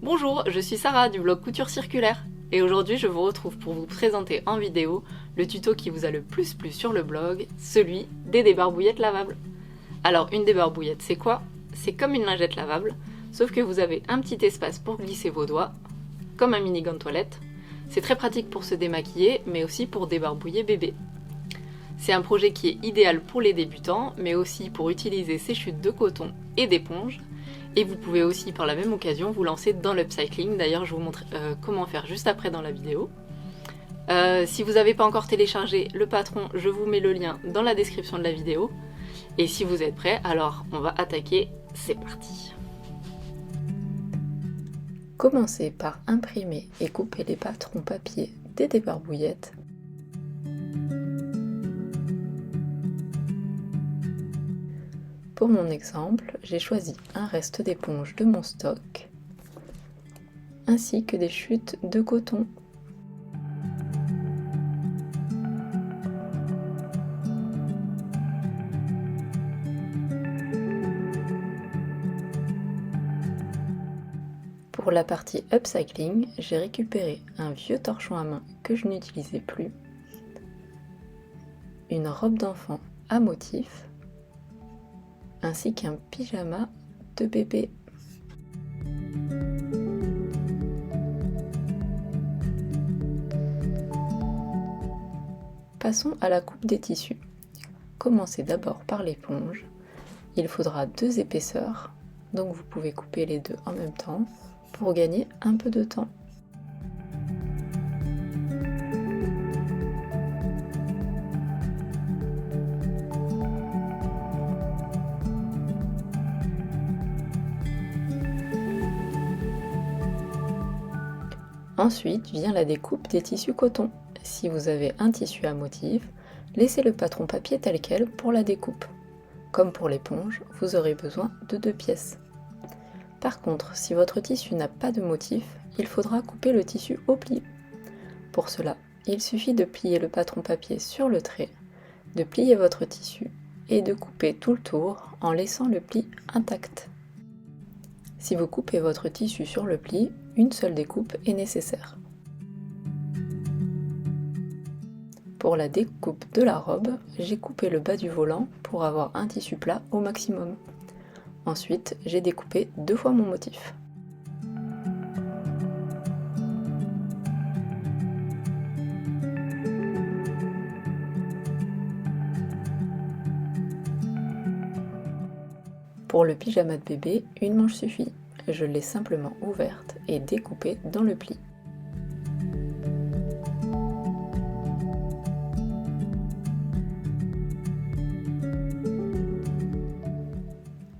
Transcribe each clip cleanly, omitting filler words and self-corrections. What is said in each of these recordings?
Bonjour, je suis Sarah du blog Couture Circulaire et aujourd'hui je vous retrouve pour vous présenter en vidéo le tuto qui vous a le plus plu sur le blog, celui des débarbouillettes lavables. Alors une débarbouillette c'est quoi? C'est comme une lingette lavable, sauf que vous avez un petit espace pour glisser vos doigts, comme un mini gant de toilette. C'est très pratique pour se démaquiller mais aussi pour débarbouiller bébé. C'est un projet qui est idéal pour les débutants mais aussi pour utiliser ces chutes de coton et d'éponge. Et vous pouvez aussi par la même occasion vous lancer dans l'upcycling, d'ailleurs je vous montre comment faire juste après dans la vidéo. Si vous n'avez pas encore téléchargé le patron, je vous mets le lien dans la description de la vidéo. Et si vous êtes prêts, alors on va attaquer, c'est parti. Commencez par imprimer et couper les patrons papier des débarbouillettes. Pour mon exemple, j'ai choisi un reste d'éponge de mon stock, ainsi que des chutes de coton. Pour la partie upcycling, j'ai récupéré un vieux torchon à main que je n'utilisais plus, une robe d'enfant à motif, ainsi qu'un pyjama de bébé. Passons à la coupe des tissus. Commencez d'abord par l'éponge. Il faudra 2 épaisseurs, donc vous pouvez couper les deux en même temps pour gagner un peu de temps. Ensuite vient la découpe des tissus coton. Si vous avez un tissu à motif, laissez le patron papier tel quel pour la découpe. Comme pour l'éponge, vous aurez besoin de 2 pièces. Par contre, si votre tissu n'a pas de motif, il faudra couper le tissu au pli. Pour cela, il suffit de plier le patron papier sur le trait, de plier votre tissu et de couper tout le tour en laissant le pli intact. Si vous coupez votre tissu sur le pli, une seule découpe est nécessaire. Pour la découpe de la robe, j'ai coupé le bas du volant pour avoir un tissu plat au maximum. Ensuite, j'ai découpé 2 fois mon motif. Pour le pyjama de bébé, une manche suffit. Je l'ai simplement ouverte et découpée dans le pli.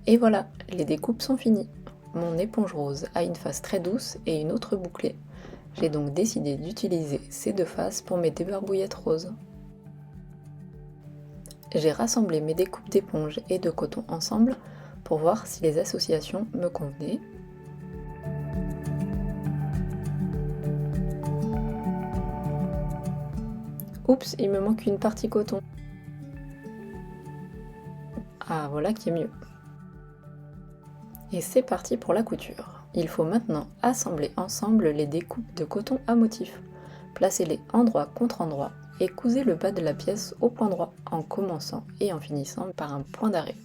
Et voilà, les découpes sont finies. Mon éponge rose a une face très douce et une autre bouclée. J'ai donc décidé d'utiliser ces 2 faces pour mes débarbouillettes roses. J'ai rassemblé mes découpes d'éponge et de coton ensemble pour voir si les associations me convenaient. Oups, il me manque une partie coton. Ah, voilà qui est mieux. Et c'est parti pour la couture. Il faut maintenant assembler ensemble les découpes de coton à motif. Placez-les endroit contre endroit et cousez le bas de la pièce au point droit en commençant et en finissant par un point d'arrêt.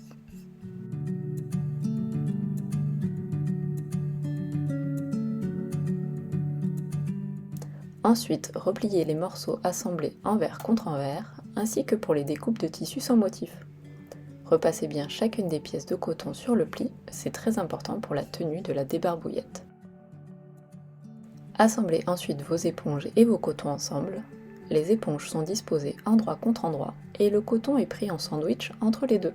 Ensuite, repliez les morceaux assemblés envers contre envers, ainsi que pour les découpes de tissu sans motif. Repassez bien chacune des pièces de coton sur le pli, c'est très important pour la tenue de la débarbouillette. Assemblez ensuite vos éponges et vos cotons ensemble. Les éponges sont disposées endroit contre endroit et le coton est pris en sandwich entre les deux.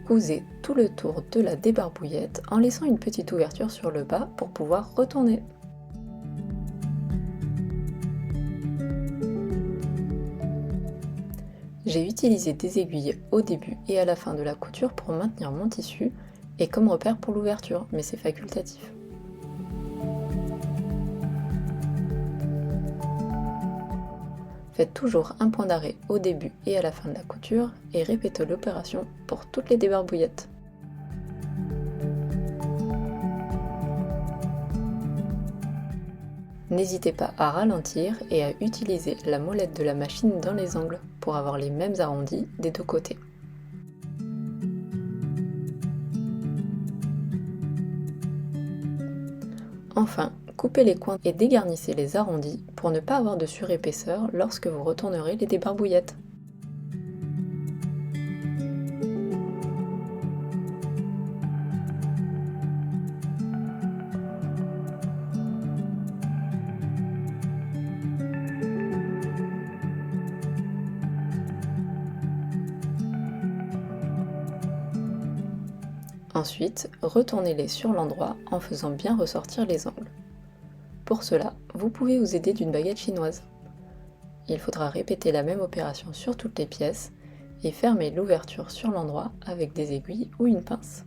Cousez tout le tour de la débarbouillette en laissant une petite ouverture sur le bas pour pouvoir retourner. J'ai utilisé des aiguilles au début et à la fin de la couture pour maintenir mon tissu et comme repère pour l'ouverture, mais c'est facultatif. Faites toujours un point d'arrêt au début et à la fin de la couture et répétez l'opération pour toutes les débarbouillettes. N'hésitez pas à ralentir et à utiliser la molette de la machine dans les angles pour avoir les mêmes arrondis des deux côtés. Enfin, coupez les coins et dégarnissez les arrondis pour ne pas avoir de surépaisseur lorsque vous retournerez les débarbouillettes. Ensuite, retournez-les sur l'endroit en faisant bien ressortir les angles. Pour cela, vous pouvez vous aider d'une baguette chinoise. Il faudra répéter la même opération sur toutes les pièces et fermer l'ouverture sur l'endroit avec des aiguilles ou une pince.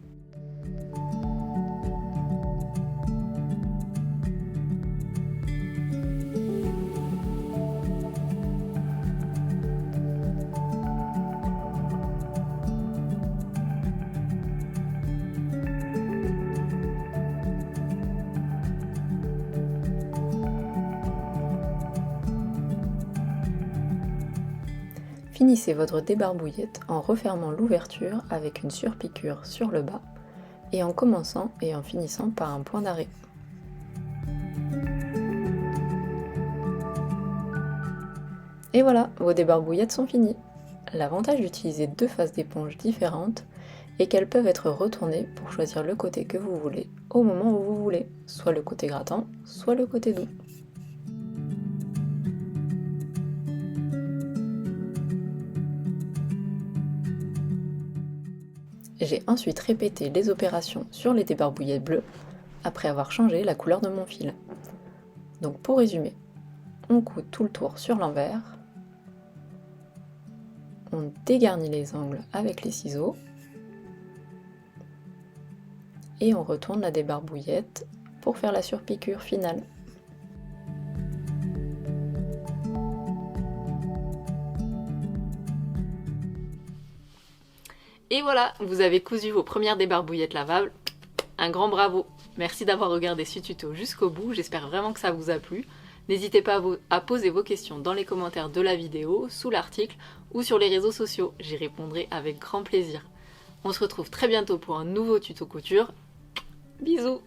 Finissez votre débarbouillette en refermant l'ouverture avec une surpiqûre sur le bas et en commençant et en finissant par un point d'arrêt. Et voilà, vos débarbouillettes sont finies. L'avantage d'utiliser deux faces d'éponge différentes est qu'elles peuvent être retournées pour choisir le côté que vous voulez au moment où vous voulez, soit le côté grattant, soit le côté doux. J'ai ensuite répété les opérations sur les débarbouillettes bleues après avoir changé la couleur de mon fil. Donc pour résumer, on coud tout le tour sur l'envers, on dégarnit les angles avec les ciseaux et on retourne la débarbouillette pour faire la surpiqûre finale. Et voilà, vous avez cousu vos premières débarbouillettes lavables. Un grand bravo! Merci d'avoir regardé ce tuto jusqu'au bout, j'espère vraiment que ça vous a plu. N'hésitez pas à poser vos questions dans les commentaires de la vidéo, sous l'article ou sur les réseaux sociaux, j'y répondrai avec grand plaisir. On se retrouve très bientôt pour un nouveau tuto couture. Bisous!